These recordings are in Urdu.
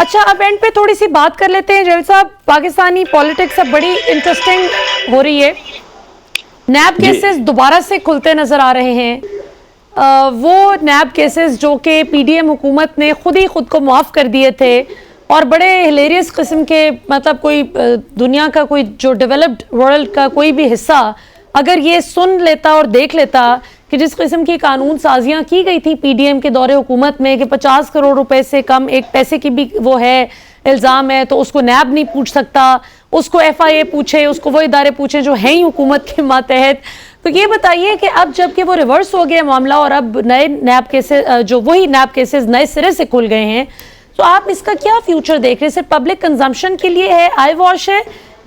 اچھا اب اینڈ پہ تھوڑی سی بات کر لیتے ہیں جیل صاحب، پاکستانی پولیٹکس اب بڑی انٹرسٹنگ ہو رہی ہے، نیب کیسز دوبارہ سے کھلتے نظر آ رہے ہیں، وہ نیب کیسز جو کہ پی ڈی ایم حکومت نے خود ہی خود کو معاف کر دیے تھے اور بڑے ہلیریس قسم کے، مطلب کوئی دنیا کا کوئی جو ڈیولپڈ ورلڈ کا کوئی بھی حصہ اگر یہ سن لیتا اور دیکھ لیتا کہ جس قسم کی قانون سازیاں کی گئی تھی پی ڈی ایم کے دور حکومت میں کہ 50 کروڑ روپے سے کم ایک پیسے کی بھی وہ ہے الزام ہے تو اس کو نیب نہیں پوچھ سکتا، اس کو ایف آئی اے پوچھے، اس کو وہ ادارے پوچھیں جو ہیں ہی حکومت کے ماتحت. تو یہ بتائیے کہ اب جب کہ وہ ریورس ہو گیا معاملہ اور اب نئے نیب کیسز جو وہی نیب کیسز نئے سرے سے کھل گئے ہیں، تو آپ اس کا کیا فیوچر دیکھ رہے ہیں؟ صرف پبلک کنزمپشن کے لیے ہے، آئی واش ہے،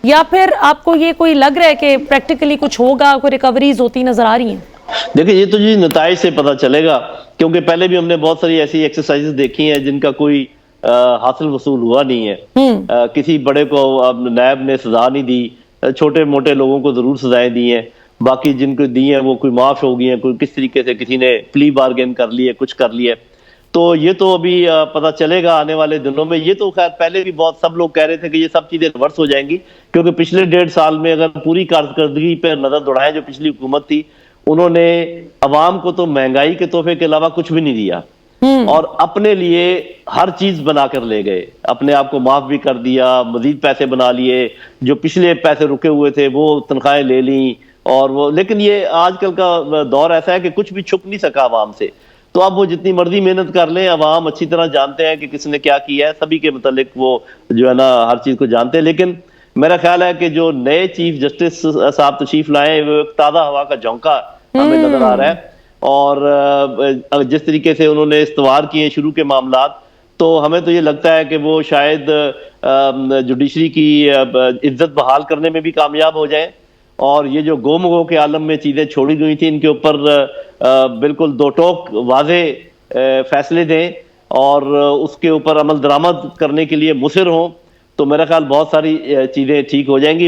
یا پھر آپ کو یہ کوئی لگ رہا ہے کہ پریکٹیکلی کچھ ہوگا، کوئی ریکوریز ہوتی نظر آ رہی ہیں؟ دیکھیں یہ تو جی نتائج سے پتہ چلے گا، کیونکہ پہلے بھی ہم نے بہت ساری ایسی ایکسرسائزز دیکھی ہیں جن کا کوئی حاصل وصول ہوا نہیں ہے. کسی بڑے کو نیب نے سزا نہیں دی، چھوٹے موٹے لوگوں کو ضرور سزائیں دی ہیں، باقی جن کو دی ہیں وہ کوئی معاف ہو گئی ہیں، کوئی کس طریقے سے کسی نے پلی بارگین کر لی ہے، کچھ کر لیا ہے. تو یہ تو ابھی پتہ چلے گا آنے والے دنوں میں. یہ تو خیر پہلے بھی بہت سب لوگ کہہ رہے تھے کہ یہ سب چیزیں ریورس ہو جائیں گی، کیونکہ پچھلے 1.5 سال میں اگر پوری کارکردگی پہ نظر دوڑائیں جو پچھلی حکومت تھی، انہوں نے عوام کو تو مہنگائی کے تحفے کے علاوہ کچھ بھی نہیں دیا اور اپنے لیے ہر چیز بنا کر لے گئے، اپنے آپ کو معاف بھی کر دیا، مزید پیسے بنا لیے، جو پچھلے پیسے رکے ہوئے تھے وہ تنخواہیں لے لیں. اور وہ لیکن یہ آج کل کا دور ایسا ہے کہ کچھ بھی چھپ نہیں سکا عوام سے. تو اب وہ جتنی مرضی محنت کر لیں، عوام اچھی طرح جانتے ہیں کہ کس نے کیا کیا ہے، سبھی کے متعلق وہ جو ہے نا ہر چیز کو جانتے ہیں. لیکن میرا خیال ہے کہ جو نئے چیف جسٹس صاحب تشریف لائے وہ ایک تازہ ہوا کا جھونکا ہمیں نظر آ رہا ہے. اور جس طریقے سے انہوں نے استوار کیے شروع کے معاملات، تو ہمیں تو یہ لگتا ہے کہ وہ شاید جوڈیشری کی عزت بحال کرنے میں بھی کامیاب ہو جائیں، اور یہ جو گو مگو کے عالم میں چیزیں چھوڑی گئی تھیں ان کے اوپر بالکل دو ٹوک واضح فیصلے دیں اور اس کے اوپر عمل درآمد کرنے کے لیے مصر ہوں. تو میرا خیال بہت ساری چیزیں ٹھیک ہو جائیں گی.